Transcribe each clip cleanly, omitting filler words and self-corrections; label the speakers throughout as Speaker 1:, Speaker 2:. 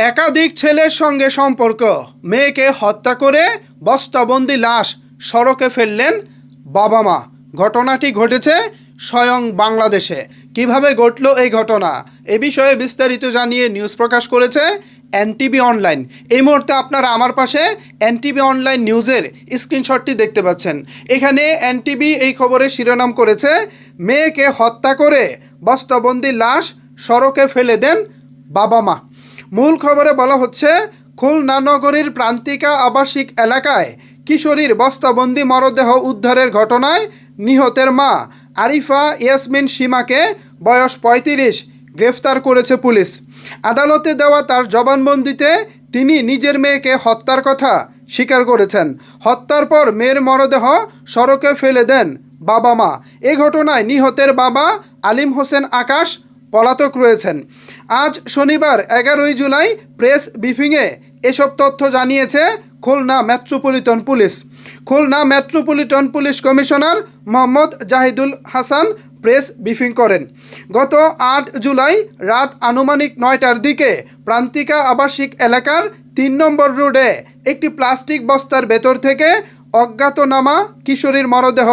Speaker 1: একাধিক ছেলের সঙ্গে সম্পর্ক, মেয়েকে হত্যা করে বস্তাবন্দি লাশ সড়কে ফেললেন বাবা মা। ঘটনাটি ঘটেছে স্বয়ং বাংলাদেশে। কিভাবে ঘটল এই ঘটনা, এ বিষয়ে বিস্তারিত জানিয়ে নিউজ প্রকাশ করেছে এনটিভি অনলাইন। এই মুহূর্তে আপনারা আমার পাশে এনটিভি অনলাইন নিউজের স্ক্রিনশটটি দেখতে পাচ্ছেন। এখানে এনটিভি এই খবরের শিরোনাম করেছে, মেয়েকে হত্যা করে বস্তাবন্দি লাশ সড়কে ফেলে দেন বাবা মা। মূল খবরে বলা হচ্ছে, খুলনা নগরীর প্রান্তিকা আবাসিক এলাকায় কিশোরীর বস্তাবন্দি মরদেহ উদ্ধারের ঘটনায় নিহতের মা আরিফা ইয়াসমিন সীমাকে বয়স ৩৫ গ্রেফতার করেছে পুলিশ। আদালতে দেওয়া তার জবানবন্দিতে তিনি নিজের মেয়েকে হত্যার কথা স্বীকার করেছেন। হত্যার পর মেয়ের মরদেহ সড়কে ফেলে দেন বাবা মা। এ ঘটনায় নিহতের বাবা আলিম হোসেন আকাশ পলাতক রয়েছেন। আজ শনিবার ১১ জুলাই প্রেস ব্রিফিংয়ে এসব তথ্য জানিয়েছে Khulna metropolitan police. Khulna metropolitan police commissioner Mohammad Zahidul Hasan press briefing করেন। গত ৮ জুলাই রাত আনুমানিক ৯টার দিকে প্রান্তিকা আবাসিক এলাকার ৩ নম্বর রোডে একটি প্লাস্টিক বস্তার ভেতর থেকে অজ্ঞাতনামা কিশোরীর মরদেহ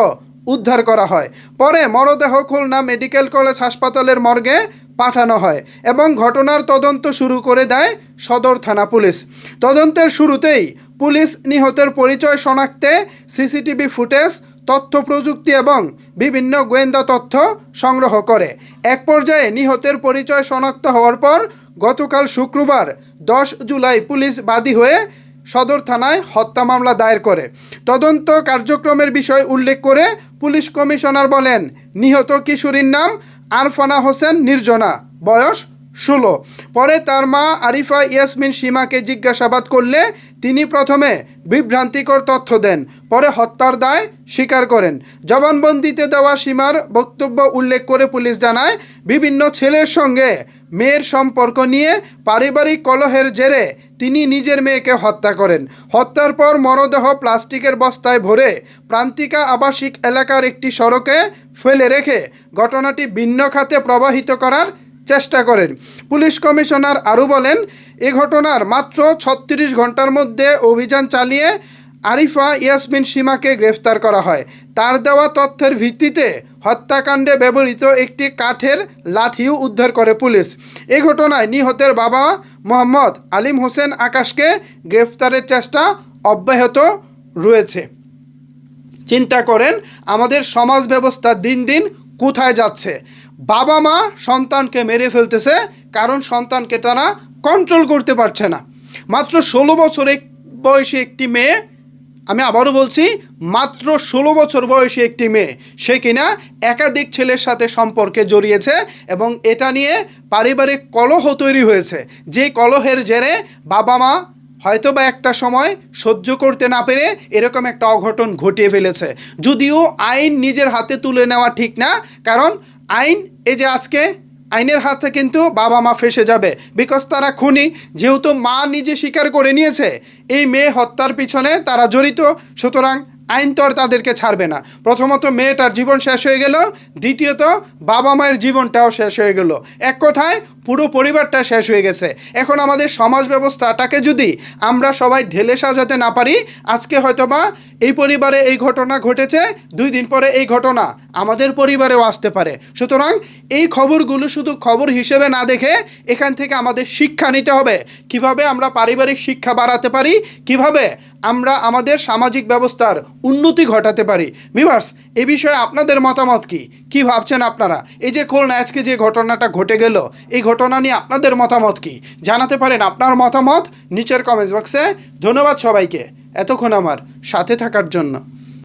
Speaker 1: উদ্ধার করা হয়। পরে মরদেহ খুলনা মেডিকেল কলেজ হাসপাতালের মর্গে পাঠানো হয় এবং ঘটনার তদন্ত শুরু করে দেয় সদর থানা পুলিশ। তদন্তের শুরুতেই পুলিশ নিহতের পরিচয় শনাক্তে সিসিটিভি ফুটেজ, তথ্য প্রযুক্তি এবং বিভিন্ন গোয়েন্দা তথ্য সংগ্রহ করে। এক পর্যায়ে নিহতের পরিচয় শনাক্ত হওয়ার পর গতকাল শুক্রবার ১০ জুলাই পুলিশ বাদী হয়ে সদর থানায় হত্যা মামলা দায়ের করে। তদন্ত কার্যক্রমের বিষয় উল্লেখ করে পুলিশ কমিশনার বলেন, নিহত কিশোরীর নাম আরফানা হোসেন নির্জনা, বয়স ১৬। পরে তার মা আরিফা ইয়াসমিন সীমাকে জিজ্ঞাসাবাদ করলে তিনি প্রথমে বিভ্রান্তিকর তথ্য দেন, পরে হত্যার দায় স্বীকার করেন। জবানবন্দিতে দেওয়া সীমার বক্তব্য উল্লেখ করে পুলিশ জানায়, বিভিন্ন ছেলের সঙ্গে মেয়ের সম্পর্ক নিয়ে পারিবারিক কলহের জেরে তিনি নিজের মেয়েকে হত্যা করেন। হত্যার পর মরদেহ প্লাস্টিকের বস্তায় ভরে প্রান্তিকা আবাসিক এলাকার একটি সড়কে ফেলে রেখে ঘটনাটি ভিন্ন খাতে প্রবাহিত করার চেষ্টা করেন। পুলিশ কমিশনার আরও বলেন, এ ঘটনার মাত্র ৩৬ ঘন্টার মধ্যে অভিযান চালিয়ে আরিফা ইয়াসমিন সীমাকে গ্রেফতার করা হয়। তার দেওয়া তথ্যের ভিত্তিতে হত্যাকাণ্ডে ব্যবহৃত একটি কাঠের লাঠিও উদ্ধার করে পুলিশ। এ ঘটনায় নিহতের বাবা মোহাম্মদ আলিম হোসেন আকাশকে গ্রেফতারের চেষ্টা অব্যাহত রয়েছে। চিন্তা করেন, আমাদের সমাজ ব্যবস্থা দিন দিন কোথায় যাচ্ছে। বাবা মা সন্তানকে মেরে ফেলতেছে কারণ সন্তানকে তারা কন্ট্রোল করতে পারছে না। মাত্র ১৬ বছর বয়সী একটি মেয়ে, আমি আবারও বলছি, মাত্র ১৬ বছর বয়সী একটি মেয়ে, সে কিনা একাধিক ছেলের সাথে সম্পর্কে জড়িয়েছে এবং এটা নিয়ে পারিবারিক কলহ তৈরি হয়েছে। যে কলহের জেরে বাবা মা হয়তো বা একটা সময় সহ্য করতে না পেরে এরকম একটা অঘটন ঘটিয়ে ফেলেছে। যদিও আইন নিজের হাতে তুলে নেওয়া ঠিক না, কারণ আইন এই যে আজকে আইনের হাতে কিন্তু বাবা মা ফেসে যাবে, বিকজ তারা খুনি। যেহেতু মা নিজে স্বীকার করে নিয়েছে এই মেয়ে হত্যার পিছনে তারা জড়িত, সুতরাং আইন তো আর তাদেরকে ছাড়বে না। প্রথমত মেয়েটার জীবন শেষ হয়ে গেল, দ্বিতীয়ত বাবা মায়ের জীবনটাও শেষ হয়ে গেল। এক কথায় পুরো পরিবারটা শেষ হয়ে গেছে। এখন আমাদের সমাজ ব্যবস্থাটাকে যদি আমরা সবাই ঢেলে সাজাতে না পারি, আজকে হয়তোবা এই পরিবারে এই ঘটনা ঘটেছে, 2 দিন পরে এই ঘটনা আমাদের পরিবারেও আসতে পারে। সুতরাং এই খবরগুলো শুধু খবর হিসেবে না দেখে এখান থেকে আমাদের শিক্ষা নিতে হবে, কিভাবে আমরা পারিবারিক শিক্ষা বাড়াতে পারি, কিভাবে আমরা আমাদের সামাজিক ব্যবস্থার উন্নতি ঘটাতে পারি। ভিউয়ার্স, এ বিষয়ে আপনাদের মতামত কি ভাবছেন আপনারা? এই যে খুলনা আজকে যে ঘটনাটা ঘটে গেল, এই ঘটনা নিয়ে আপনাদের মতামত কি জানাতে পারেন আপনার মতামত নিচের কমেন্টস বক্সে। ধন্যবাদ সবাইকে এতক্ষণ আমার সাথে থাকার জন্য।